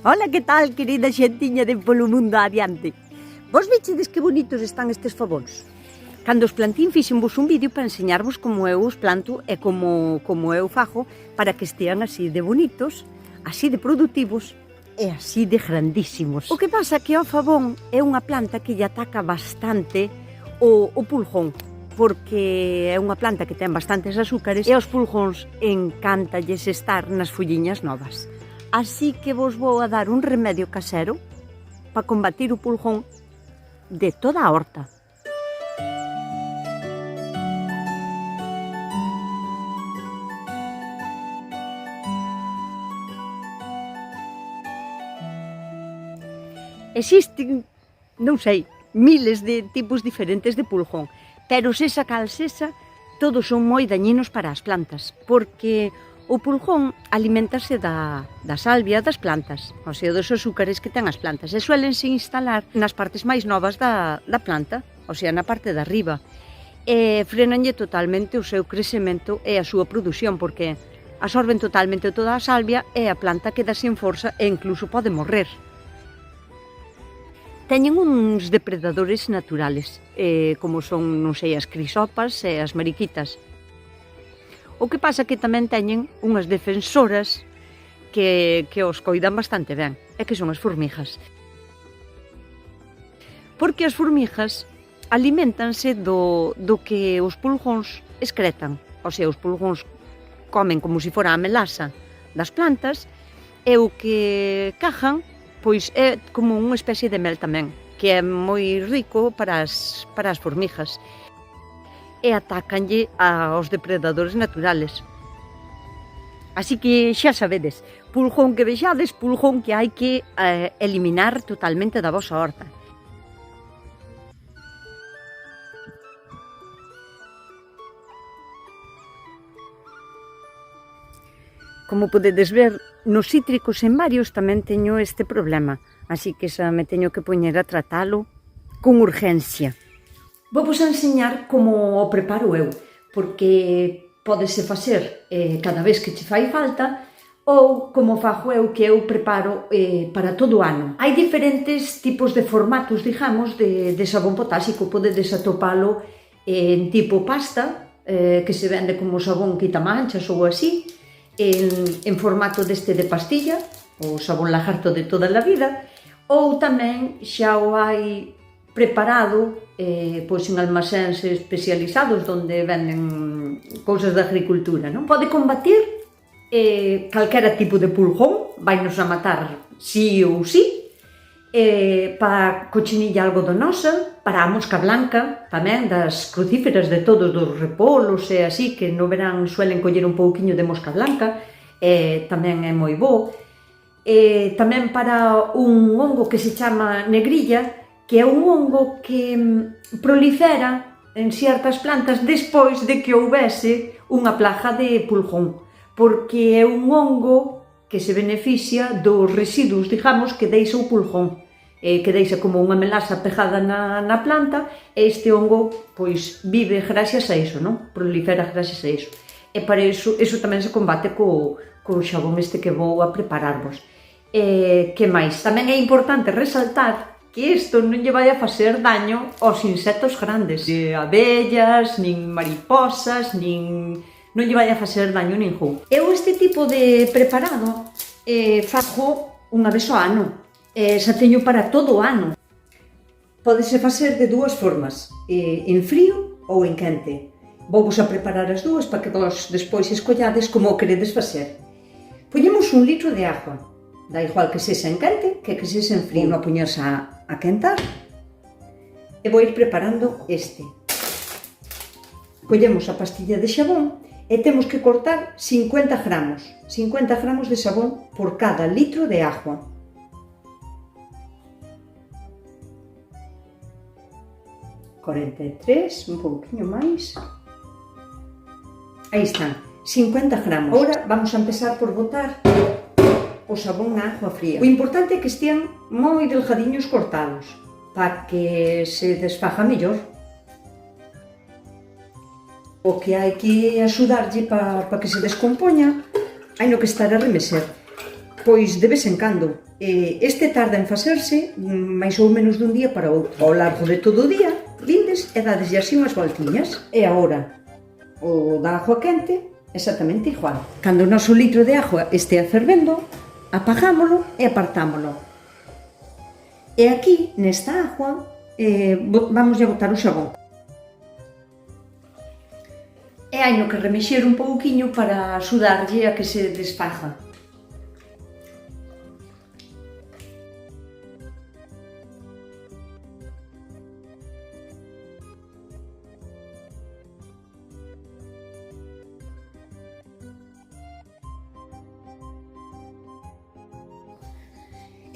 Ola, que tal, querida xentiña de Polo Mundo Adiante? Vos vichedes que bonitos están estes favóns? Cando os plantín fixenvos un vídeo para enseñarvos como eu os planto e como eu fago para que estean así de bonitos, así de productivos e así de grandísimos. O que pasa que o favón é unha planta que lle ataca bastante o pulgón, porque é unha planta que ten bastantes azúcares e aos pulgóns encántalles estar nas folliñas novas. Así que vos vou a dar un remedio casero para combatir o pulgón de toda a horta. Existen, non sei, miles de tipos diferentes de pulgón, pero sexa cal sexa, todos son moi dañinos para as plantas, porque o pulgón aliméntase da salvia das plantas, ou sea, dos azúcares que ten as plantas, e suélense instalar nas partes máis novas da planta, ou sea, na parte de arriba, e frenanlle totalmente o seu crecemento e a súa produción, porque absorben totalmente toda a salvia e a planta queda sen forza e incluso pode morrer. Teñen uns depredadores naturales, como son, non sei, as crisopas e as mariquitas. O que pasa que tamén teñen unhas defensoras que os coidan bastante ben, e que son as formijas. Porque as formijas aliméntanse do que os pulgóns excretan, ou sea, os pulgóns comen como se fora a melasa das plantas, e o que cajan, pois é como unha especie de mel tamén, que é moi rico para as formijas. E atacanlle aos depredadores naturales. Así que xa sabedes, pulgón que vexades, pulgón que hai que eliminar totalmente da vosa horta. Como podedes ver, nos cítricos en varios tamén teño este problema, así que xa me teño que poñer a tratalo con urgencia. Vou-vos a enseñar como o preparo eu, porque pódese facer cada vez que che fai falta, ou como fago eu, que eu preparo para todo o ano. Hai diferentes tipos de formatos, digamos, de sabón potásico. Podedes atopalo en tipo pasta, que se vende como sabón quitamanchas ou así, en formato deste de pastilla, o sabón lagarto de toda a vida, ou tamén xa o hai preparado pois en almacenes especializados onde venden cousas de agricultura, non? Pode combatir calquera tipo de pulgón, vainos a matar sí ou sí, para cochinilla algodonosa, para a mosca blanca, tamén das crucíferas de todos os repolos e así, que no verán suelen coller un pouquiño de mosca blanca, tamén é moi bo. Tamén para un hongo que se chama negrilla, que é un hongo que prolifera en certas plantas despois de que houbese unha plaga de pulgón, porque é un hongo que se beneficia dos residuos, digamos, que deixa o pulgón, que deixa como unha melasa pegada na planta, e este hongo pois vive gracias a iso, non? Prolifera gracias a iso. E para iso tamén se combate co xabón este que vou a prepararvos. Que máis? Tamén é importante resaltar que isto non lle vai a facer daño aos insectos grandes, de abellas, nin mariposas, non lle vai a facer daño ningún. Eu este tipo de preparado fago unha vez ao ano, xa teño para todo o ano. Pódese facer de dúas formas, en frío ou en quente. Vouvos a preparar as dúas para que vos despois escollades como o queredes facer. Poñemos 1 litro de agua, da igual que sexa en quente que sexa en frío. Vou a poñerse a quentar e vou ir preparando este. Collemos a pastilla de xabón e temos que cortar 50 gramos de xabón por cada litro de agua. ...43, un pouquinho máis. Aí están, 50 gramos. Agora vamos a empezar por botar o sabón na agua fría. O importante é que estean moi delgadiños cortados, para que se desfaga mellor. O que hai que axudarlle para que se descompoña, hai no que estar a remexer. Pois de vez en cando. Este tarda en facerse máis ou menos dun día para outro. Ao largo de todo o día, vindes e dadeslle así unhas voltiñas. E agora, o da agua quente, exactamente igual. Cando o noso litro de agua estea fervendo, apagámolo e apartámolo. E aquí, nesta agua, vamos a botar o xabón. E hai no que remexer un pouquiño para axudarlle a que se desfaja.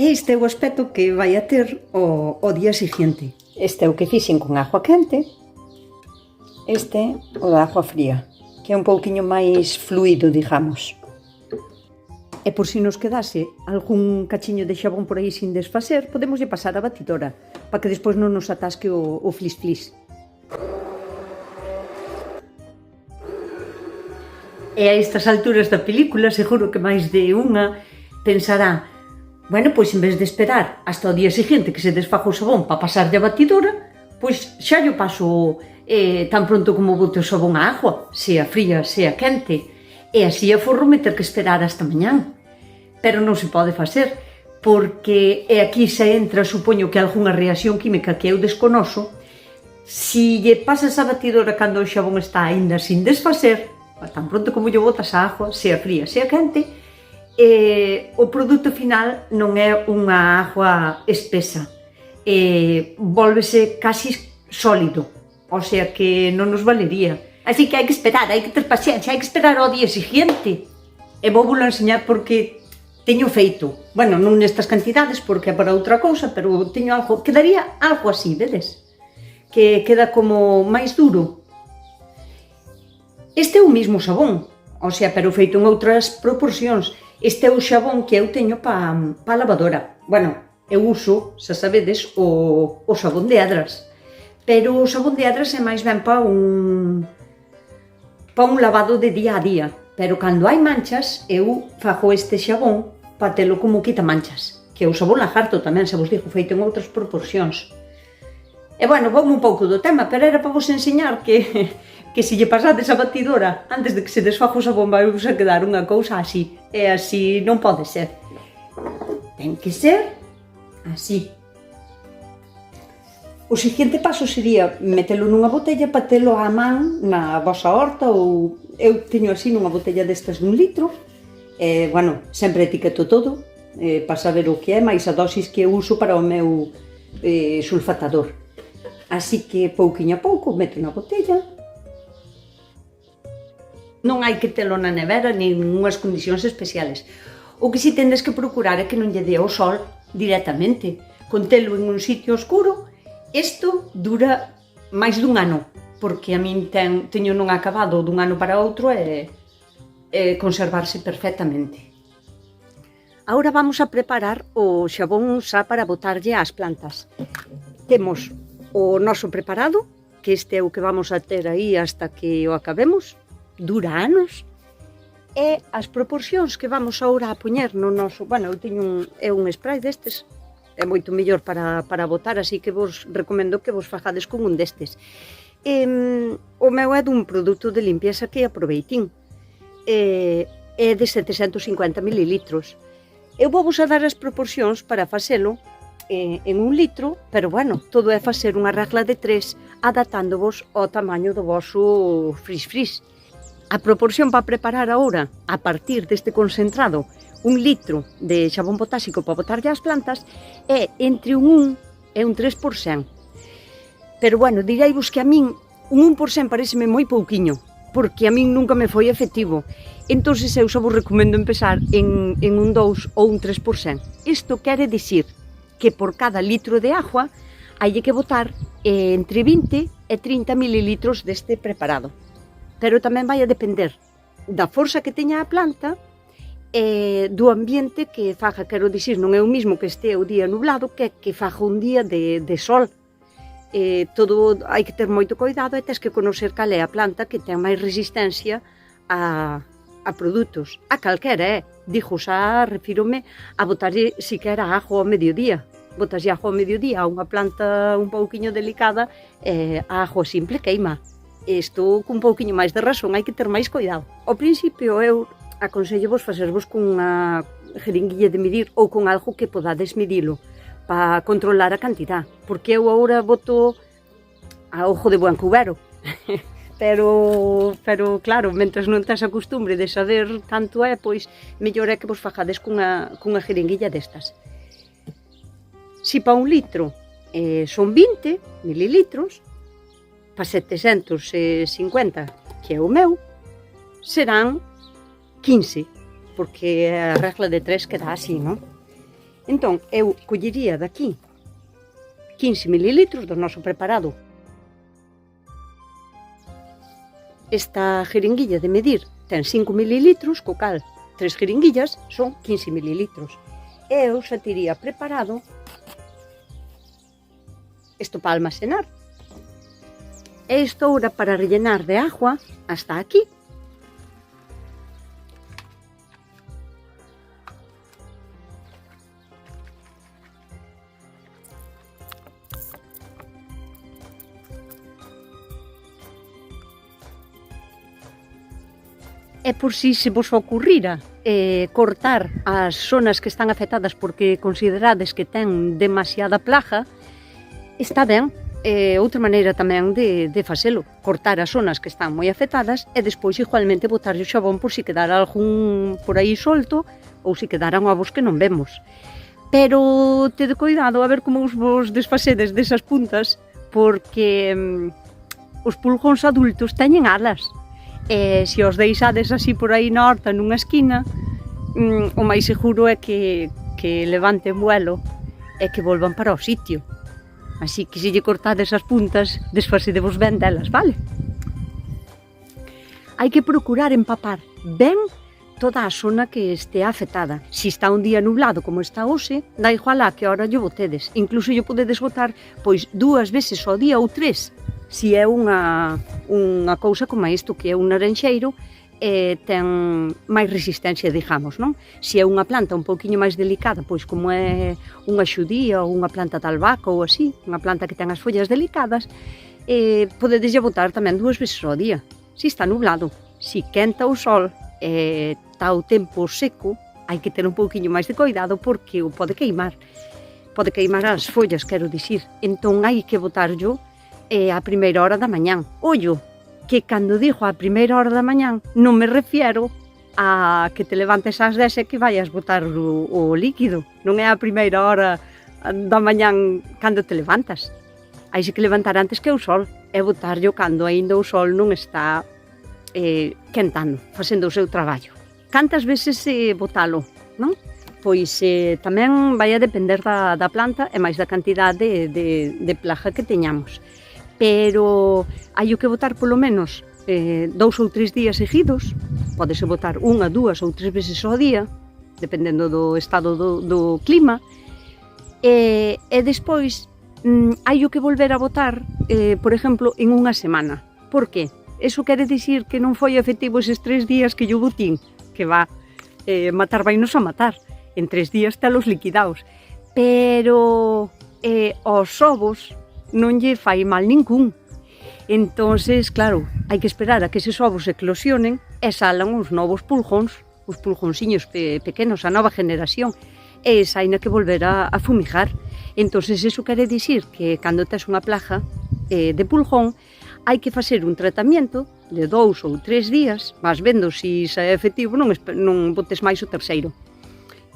Este é o aspecto que vai a ter o día seguinte. Este é o que fixen con agua quente. Este o da agua fría, que é un pouquiño máis fluido, digamos. E por si nos quedase algún cachiño de xabón por aí sin desfacer, podemos pasar a batidora, para que despois non nos atasque o flis-flis. E a estas alturas da película, seguro que máis de unha pensará: bueno, pois en vez de esperar hasta o día seguinte que se desfaga o xabón para pasarlle a batidora, pois xa yo paso tan pronto como bote o xabón á agua, sea fría, sea quente, e así aforro meter que esperar hasta mañán. Pero non se pode facer, porque aquí se entra, supoño que algunha reacción química que eu desconoso. Si lle pasas a batidora cando o xabón está aínda sin desfacer, tan pronto como lle botas a agua, sea fría, sea quente, o produto final non é unha agua espesa, volvese casi sólido, o sea que non nos valería. Así que hai que esperar, hai que ter paciencia, hai que esperar ao día seguinte. E vou vos enseñar porque teño feito, bueno, non nestas cantidades porque é para outra cousa, pero teño algo, quedaría algo así, vedes? Que queda como máis duro. Este é o mesmo xabón, o sea, pero feito en outras proporcións. Este é o xabón que eu teño pa a lavadora. Bueno, eu uso, xa sabedes, o xabón de Edras. Pero o xabón de Edras é máis ben pa un lavado de día a día. Pero cando hai manchas, eu fago este xabón pa telo como quita manchas. Que é o xabón lagarto tamén, xa vos digo, feito en outras proporcións. E bueno, voume un pouco do tema, pero era para vos enseñar que se lle pasades a batidora antes de que se desfaga o xabón vai vos a quedar unha cousa así. E así non pode ser. Ten que ser así. O seguinte paso sería metelo nunha botella para telo á man na vosa horta, ou eu teño así nunha botella destas dun litro. Bueno, sempre etiqueto todo para saber o que é, máis a dosis que eu uso para o meu sulfatador. Así que pouquiño a pouco meto na botella. Non hai que telo na nevera nin unhas condicións especiales. O que si tendes que procurar é que non lle dé o sol directamente. Con telo en un sitio oscuro, isto dura máis dun ano, porque a min teño non acabado dun ano para outro e conservarse perfectamente. Agora vamos a preparar o xabón xa para botarlle ás plantas. Temos o noso preparado, que este é o que vamos a ter aí hasta que o acabemos, dura anos, e as proporcións que vamos agora a poñer no noso, bueno, eu teño un spray destes, é moito mellor para botar, así que vos recomendo que vos fagades con un destes. O meu é dun produto de limpieza que aproveitín, é de 750 mililitros. Eu vou vos a dar as proporcións para facelo en un litro, pero bueno, todo é facer unha regla de 3, adaptándovos ao tamaño do voso fris-fris. A proporción para preparar agora, a partir deste concentrado, un litro de xabón potásico para botarlle ás plantas, é entre un 1 e un 3%. Pero bueno, direivos que a min un 1% pareceme moi pouquiño, porque a min nunca me foi efectivo. Entón, eu só vos recomendo empezar en un 2 ou un 3%. Isto quere dicir que por cada litro de agua hai que botar entre 20 e 30 mililitros deste preparado. Pero tamén vai a depender da forza que teña a planta e do ambiente que faga, quero dicir, non é o mismo que este o día nublado que faga un día de sol. Todo hai que ter moito cuidado e tens que conocer cal é a planta que ten máis resistencia a produtos, a calquera, digo xa, refírome a botarlle siquera ajo ao mediodía. Botaslle ajo ao mediodía a unha planta un pouquiño delicada, a ajo simple queima. Isto cun pouquiño máis de razón, hai que ter máis cuidado. Ao principio eu aconsello vos facervos cunha jeringuilla de medir ou con algo que podades medilo para controlar a cantidad, porque eu agora boto a ojo de buen cubero. pero claro, mentres non tes a costumbre de saber canto é, pois mellor é que vos fajades cunha jeringuilla destas. Si para un litro son 20 mililitros, para 750, que é o meu, serán 15, porque a regla de 3 queda así, non? Entón, eu collería daqui 15 mililitros do noso preparado. Esta jeringuilla de medir ten 5 mililitros, co cal 3 jeringuillas son 15 mililitros. E eu xa tería preparado isto para almacenar. E isto ahora para rellenar de agua hasta aquí. E por si se vos ocurrira cortar as zonas que están afectadas porque considerades que ten demasiada plaga, está ben. Outra maneira tamén de facelo, cortar as zonas que están moi afectadas e despois igualmente botarlle o xabón por si quedara algún por aí solto ou si quedaran ovos que non vemos. Pero tede cuidado a ver como vos desfacedes desas puntas, porque os pulgóns adultos teñen alas. E se os deixades así por aí na horta nunha esquina, o máis seguro é que levanten vuelo e que volvan para o sitio. Así que se lle cortades as puntas, desfacedevos ben delas, vale? Hai que procurar empapar ben toda a zona que este afectada. Se está un día nublado como está hoxe, dá igual a que hora lle botedes. Incluso lle podedes botar pois 2 veces ao día ou 3. Si é unha cousa como isto, que é un naranxeiro, ten máis resistencia, digamos, non? Se é unha planta un pouquiño máis delicada, pois como é unha xudía ou unha planta de albahaca ou así, unha planta que ten as follas delicadas, podedes botar tamén 2 veces ao día. Se está nublado, se quenta o sol, está o tempo seco, hai que ter un pouquiño máis de cuidado porque o pode queimar. Pode queimar as follas, quero dicir. Entón hai que botarllo a primeira hora da mañán. Ollo, que cando digo a primeira hora da mañán non me refiero a que te levantes ás 10 e que vayas botar o líquido. Non é a primeira hora da mañán cando te levantas. Hai que levantar antes que o sol e botarlo cando aínda o sol non está quentando, facendo o seu traballo. Cantas veces botalo, non? Pois tamén vai a depender da planta e máis da cantidade de plaga que teñamos. Pero hai que botar polo menos 2 ou 3 días seguidos, podese botar 1, 2 ou 3 veces ao día, dependendo do estado do clima, e despois hai que volver a botar, por exemplo, en unha semana. Por que? Eso quere dicir que non foi efectivo eses 3 días que yo botín, que va matar vainos a matar, en 3 días telos liquidados, pero aos ovos non lle fai mal ningún. Entonces, claro, hai que esperar a que eses ovos eclosionen e salan os novos pulgóns, os pulgonsiños pequenos, a nova generación, e esa hai que volver a fumigar. Entonces, eso quere dicir que cando tes unha plaga de pulgón, hai que facer un tratamento de 2 ou 3 días, vas vendo se é efectivo, non botes máis o terceiro.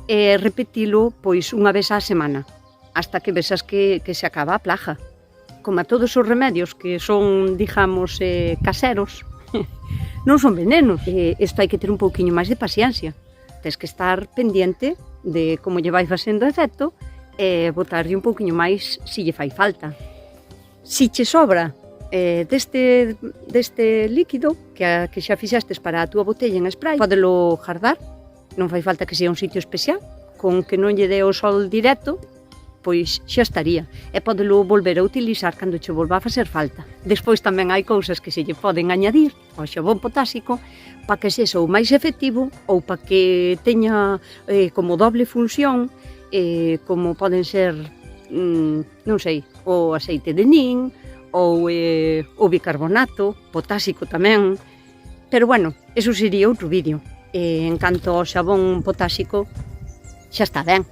E repetilo, pois, unha vez á semana, hasta que vexas que se acaba a plaga. Como a todos os remedios que son, digamos, caseros, non son venenos. Isto hai que ter un pouquiño máis de paciencia. Tens que estar pendiente de como lle vai facendo efecto e botarlle un pouquiño máis se lle fai falta. Si che sobra deste líquido que xa fixestes para a túa botella en spray, podelo guardar, non fai falta que sea un sitio especial, con que non lle dé o sol directo, pois xa estaría, e podelo volver a utilizar cando che volva a facer falta. Despois tamén hai cousas que se lle poden añadir ao xabón potásico para que sexa o máis efectivo ou para que teña como doble función, como poden ser, non sei, o aceite de nin, ou o bicarbonato, potásico tamén, pero bueno, eso sería outro vídeo. En canto ao xabón potásico, xa está ben.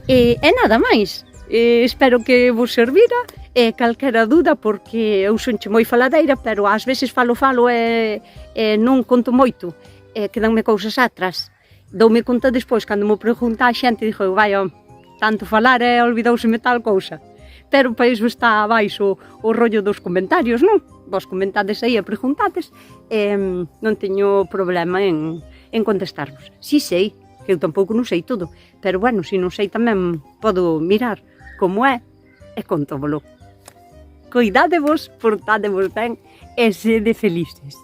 E nada máis, espero que vos servira, e calquera duda, porque eu sonche moi faladeira, pero ás veces falo e non conto moito, quedanme cousas atrás. Doume conta despois, cando me pregunta a xente, dixo, vai, tanto falar olvidouseme tal cousa. Pero para iso está abaixo o rollo dos comentarios, non? Vos comentades aí e preguntades, non teño problema en contestarvos. Si sei, que eu tampouco non sei todo, pero bueno, se non sei tamén podo mirar como é e contóvolo. Coidádevos, portádevos ben e sede felices.